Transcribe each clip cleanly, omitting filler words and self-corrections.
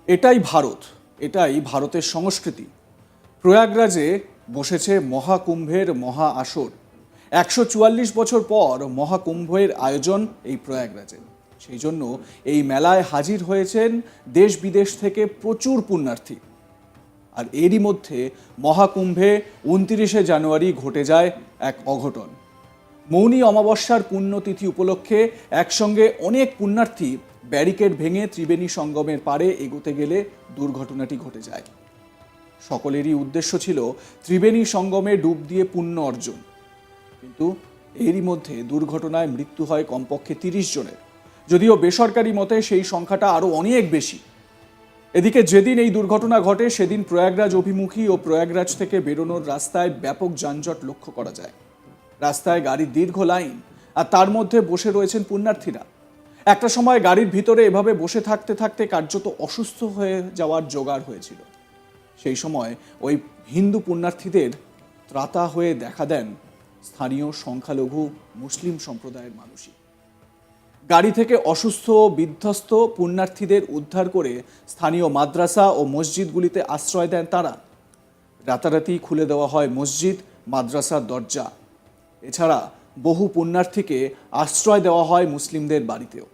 এটাই ভারত, এটাই ভারতের সংস্কৃতি। প্রয়াগরাজে বসেছে মহাকুম্ভের মহা আসর। 144 বছর পর মহাকুম্ভের আয়োজন এই প্রয়াগরাজে। সেই জন্য এই মেলায় হাজির হয়েছেন দেশ বিদেশ থেকে প্রচুর পুণ্যার্থী। আর এরই মধ্যে মহাকুম্ভে 29শে জানুয়ারি ঘটে যায় এক অঘটন। মৌনী অমাবস্যার পুণ্যতিথি উপলক্ষে একসঙ্গে অনেক পুণ্যার্থী ব্যারিকেড ভেঙে ত্রিবেণী সঙ্গমের পাড়ে এগোতে গেলে দুর্ঘটনাটি ঘটে যায়। সকলেরই উদ্দেশ্য ছিল ত্রিবেণী সঙ্গমে ডুব দিয়ে পুণ্য অর্জন, কিন্তু এরই মধ্যে দুর্ঘটনায় মৃত্যু হয় কমপক্ষে 30 জনের। যদিও বেসরকারি মতে সেই সংখ্যাটা আরও অনেক বেশি। এদিকে যেদিন এই দুর্ঘটনা ঘটে সেদিন প্রয়াগরাজ অভিমুখী ও প্রয়াগরাজ থেকে বেরোনোর রাস্তায় ব্যাপক যানজট লক্ষ্য করা যায়। রাস্তায় গাড়ির দীর্ঘ লাইন, আর তার মধ্যে বসে রয়েছেন পুণ্যার্থীরা। একটা সময় গাড়ির ভিতরে এভাবে বসে থাকতে থাকতে কার্যত অসুস্থ হয়ে যাওয়ার জোগাড় হয়েছিল। সেই সময় ওই হিন্দু পুণ্যার্থীদের ত্রাতা হয়ে দেখা দেন স্থানীয় সংখ্যালঘু মুসলিম সম্প্রদায়ের মানুষই। গাড়ি থেকে অসুস্থ বিধ্বস্ত পুণ্যার্থীদের উদ্ধার করে স্থানীয় মাদ্রাসা ও মসজিদগুলিতে আশ্রয় দেন তারা। রাতারাতি খুলে দেওয়া হয় মসজিদ মাদ্রাসার দরজা। এছাড়া বহু পুণ্যার্থীকে আশ্রয় দেওয়া হয় মুসলিমদের বাড়িতেও।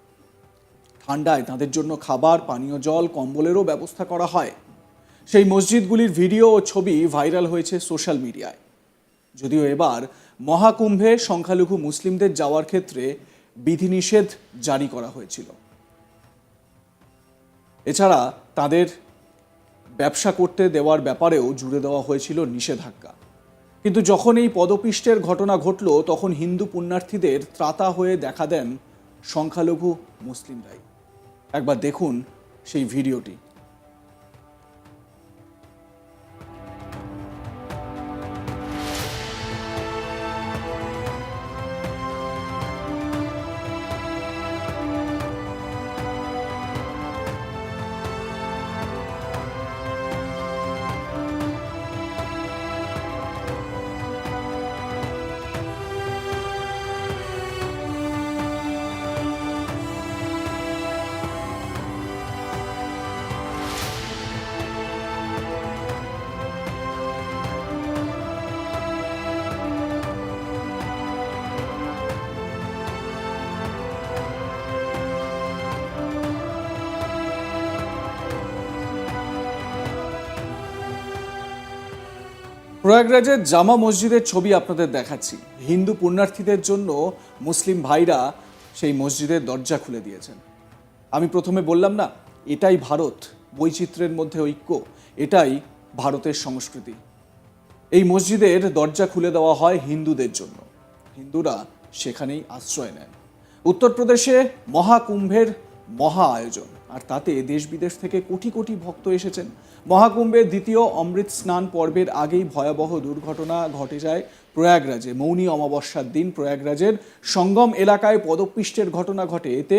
ঠান্ডায় তাদের জন্য খাবার, পানীয় জল, কম্বলেরও ব্যবস্থা করা হয়। সেই মসজিদগুলির ভিডিও ও ছবি ভাইরাল হয়েছে সোশ্যাল মিডিয়ায়। যদিও এবার মহাকুম্ভে সংখ্যালঘু মুসলিমদের যাওয়ার ক্ষেত্রে বিধিনিষেধ জারি করা হয়েছিল। এছাড়া তাদের ব্যবসা করতে দেওয়ার ব্যাপারেও জুড়ে দেওয়া হয়েছিল নিষেধাজ্ঞা। কিন্তু যখন এই পদপিষ্টের ঘটনা ঘটল তখন হিন্দু পুণ্যার্থীদের ত্রাতা হয়ে দেখা দেন সংখ্যালঘু মুসলিমরাই। একবার দেখুন সেই ভিডিওটি। প্রয়াগরাজের জামা মসজিদের ছবি আপনাদের দেখাচ্ছি। হিন্দু পুণ্যার্থীদের জন্য মুসলিম ভাইরা সেই মসজিদের দরজা খুলে দিয়েছেন। আমি প্রথমে বললাম না, এটাই ভারত, বৈচিত্র্যের মধ্যে ঐক্য, এটাই ভারতের সংস্কৃতি। এই মসজিদের দরজা খুলে দেওয়া হয় হিন্দুদের জন্য। হিন্দুরা সেখানেই আশ্রয় নেন। উত্তরপ্রদেশে মহাকুম্ভের মহা আয়োজন, আর তাতে দেশ বিদেশ থেকে কোটি কোটি ভক্ত এসেছেন। মহাকুম্ভের দ্বিতীয় অমৃত স্নান পর্বের আগেই ভয়াবহ দুর্ঘটনা ঘটে যায় প্রয়াগরাজে। মৌনী অমাবস্যার দিন প্রয়াগরাজের সঙ্গম এলাকায় পদপিষ্টের ঘটনা ঘটে। এতে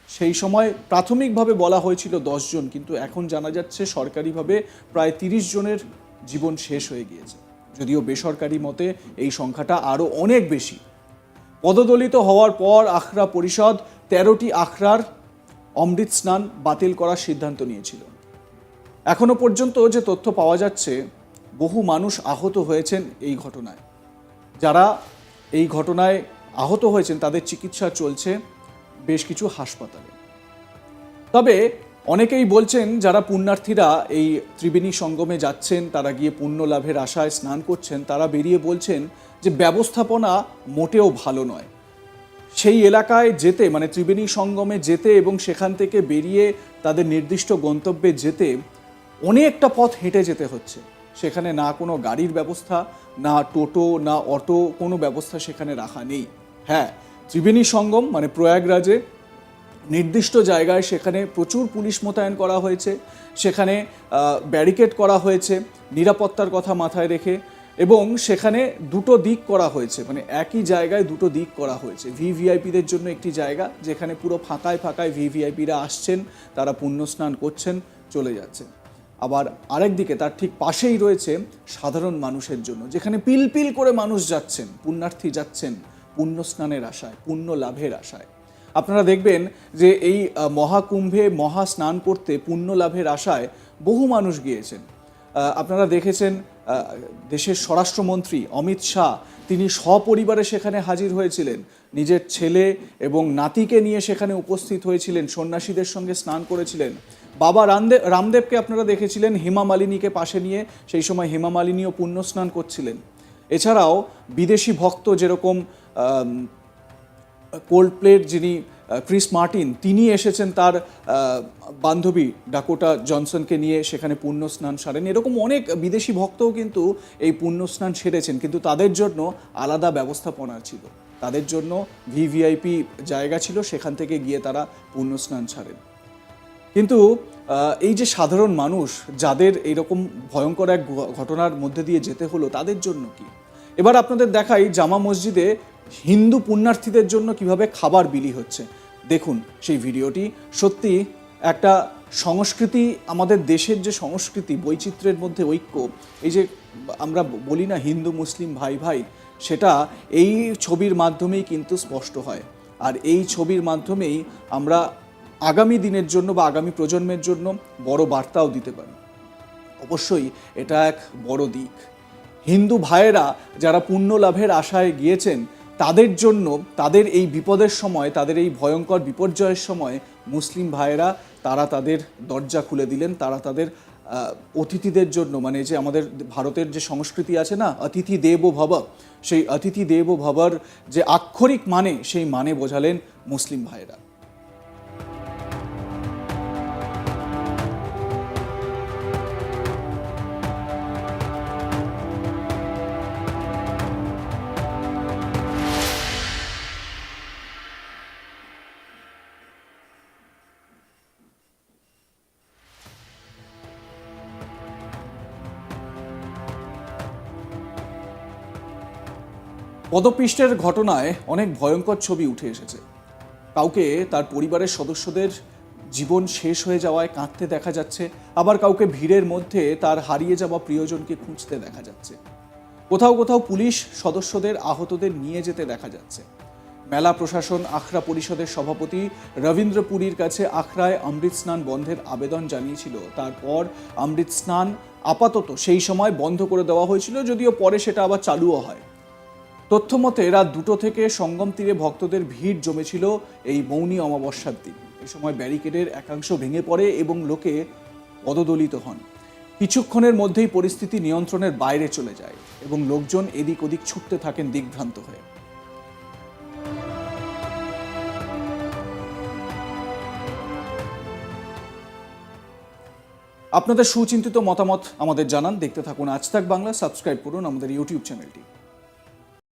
সেই সময় প্রাথমিকভাবে বলা হয়েছিল 10 জন, কিন্তু এখন জানা যাচ্ছে সরকারিভাবে প্রায় 30 জনের জীবন শেষ হয়ে গিয়েছে। যদিও বেসরকারি মতে এই সংখ্যাটা আরও অনেক বেশি। পদদলিত হওয়ার পর আখড়া পরিষদ 13টি আখড়ার অমৃত স্নান বাতিল করার সিদ্ধান্ত নিয়েছিল। এখনো পর্যন্ত যে তথ্য পাওয়া যাচ্ছে, বহু মানুষ আহত হয়েছেন এই ঘটনায়। যারা এই ঘটনায় আহত হয়েছেন তাদের চিকিৎসা চলছে বেশ কিছু হাসপাতালে। তবে অনেকেই বলছেন, যারা পুণ্যার্থীরা এই ত্রিবেণী সঙ্গমে যাচ্ছেন, তারা গিয়ে পুণ্য লাভের আশায় স্নান করছেন, তারা বেরিয়ে বলছেন যে ব্যবস্থাপনা মোটেও ভালো নয়। সেই এলাকায় যেতে, মানে ত্রিবেণী সঙ্গমে যেতে এবং সেখান থেকে বেরিয়ে তাদের নির্দিষ্ট গন্তব্যে যেতে অনেকটা পথ হেঁটে যেতে হচ্ছে। সেখানে না কোনো গাড়ির ব্যবস্থা, না টোটো, না অটো, কোনো ব্যবস্থা সেখানে রাখা নেই। হ্যাঁ, ত্রিবেণী সঙ্গম মানে প্রয়াগরাজে নির্দিষ্ট জায়গায় সেখানে প্রচুর পুলিশ মোতায়েন করা হয়েছে, সেখানে ব্যারিকেড করা হয়েছে নিরাপত্তার কথা মাথায় রেখে, এবং সেখানে দুটো দিক করা হয়েছে, মানে একই জায়গায় দুটো দিক করা হয়েছে। ভিভিআইপিদের জন্য একটি জায়গা যেখানে পুরো ফাঁকায় ফাঁকায় ভিভিআইপিরা আসছেন, তারা পুণ্য স্নান করছেন, চলে যাচ্ছেন। আবার আরেক দিকে তার ঠিক পাশেই রয়েছে সাধারণ মানুষের জন্য, যেখানে পিলপিল করে মানুষ যাচ্ছেন, পুণ্যার্থী যাচ্ছেন পুণ্য স্নানের আশায়, পুণ্য লাভের আশায়। আপনারা দেখবেন যে এই মহাকুম্ভে মহা স্নান করতে পুণ্য লাভের আশায় বহু মানুষ গিয়েছেন। আপনারা দেখেছেন দেশের স্বরাষ্ট্রমন্ত্রী অমিত শাহ তিনি সপরিবারে সেখানে হাজির হয়েছিলেন, নিজের ছেলে এবং নাতিকে নিয়ে সেখানে উপস্থিত হয়েছিলেন, সন্ন্যাসীদের সঙ্গে স্নান করেছিলেন। বাবা রামদেবকে আপনারা দেখেছিলেন হেমা মালিনীকে পাশে নিয়ে, সেই সময় হেমা মালিনীও পুণ্য স্নান করছিলেন। এছাড়াও বিদেশি ভক্ত যেরকম কোল্ডপ্লের যিনি ক্রিস মার্টিন তিনি এসেছেন তার বান্ধবী ডাকোটা জনসনকে নিয়ে সেখানে পুণ্য স্নান সারেন। এরকম অনেক বিদেশি ভক্তও কিন্তু এই পুণ্য স্নান সেরেছেন, কিন্তু তাদের জন্য আলাদা ব্যবস্থাপনা ছিল, তাদের জন্য ভিভিআইপি জায়গা ছিল, সেখান থেকে গিয়ে তারা পুণ্য স্নান সারেন। কিন্তু এই যে সাধারণ মানুষ যাদের এইরকম ভয়ঙ্কর এক ঘটনার মধ্যে দিয়ে যেতে হলো, তাদের জন্য কি? এবার আপনাদের দেখাই জামা মসজিদে হিন্দু পুণ্যার্থীদের জন্য কিভাবে খাবার বিলি হচ্ছে। দেখুন সেই ভিডিওটি। সত্যি একটা সংস্কৃতি, আমাদের দেশের যে সংস্কৃতি, বৈচিত্র্যের মধ্যে ঐক্য, এই যে আমরা বলি না হিন্দু মুসলিম ভাই ভাই, সেটা এই ছবির মাধ্যমেই কিন্তু স্পষ্ট হয়। আর এই ছবির মাধ্যমেই আমরা আগামী দিনের জন্য বা আগামী প্রজন্মের জন্য বড় বার্তাও দিতে পারি। অবশ্যই এটা এক বড় দিক। হিন্দু ভাইয়েরা যারা পুণ্য লাভের আশায় গিয়েছেন, তাদের জন্য তাদের এই বিপদের সময়, তাদের এই ভয়ঙ্কর বিপর্যয়ের সময় মুসলিম ভাইয়েরা তারা তাদের দরজা খুলে দিলেন, তারা তাদের অতিথিদের জন্য, মানে যে আমাদের ভারতের যে সংস্কৃতি আছে না, অতিথি দেব ভব, সেই অতিথি দেব ভবর যে আক্ষরিক মানে, সেই মানে বোঝালেন মুসলিম ভাইয়েরা। পদপিষ্টের ঘটনায় অনেক ভয়ঙ্কর ছবি উঠে এসেছে। কাউকে তার পরিবারের সদস্যদের জীবন শেষ হয়ে যাওয়ায় কাঁদতে দেখা যাচ্ছে, আবার কাউকে ভিড়ের মধ্যে তার হারিয়ে যাওয়া প্রিয়জনকে খুঁজতে দেখা যাচ্ছে। কোথাও কোথাও পুলিশ সদস্যদের আহতদের নিয়ে যেতে দেখা যাচ্ছে। মেলা প্রশাসন আখড়া পরিষদের সভাপতি রবীন্দ্র পুরীর কাছে আখড়ায় অমৃত স্নান বন্ধের আবেদন জানিয়েছিল। তারপর অমৃত স্নান আপাতত সেই সময় বন্ধ করে দেওয়া হয়েছিল, যদিও পরে সেটা আবার চালুও হয়। তথ্য মতে রাত 2টো থেকে সঙ্গম তীরে ভক্তদের ভিড় জমেছিল এই মৌনী অমাবস্যার দিন। এই সময় ব্যারিকেডের একাংশ ভেঙে পড়ে এবং লোকে পদদলিত হন। কিছুক্ষণের মধ্যেই পরিস্থিতি নিয়ন্ত্রণের বাইরে চলে যায় এবং লোকজন এদিক ওদিক ছুটতে থাকেন দিকভ্রান্ত হয়ে। আপনাদের সুচিন্তিত মতামত আমাদের জানান। দেখতে থাকুন আজ তাক বাংলা, সাবস্ক্রাইব করুন আমাদের ইউটিউব চ্যানেলটি।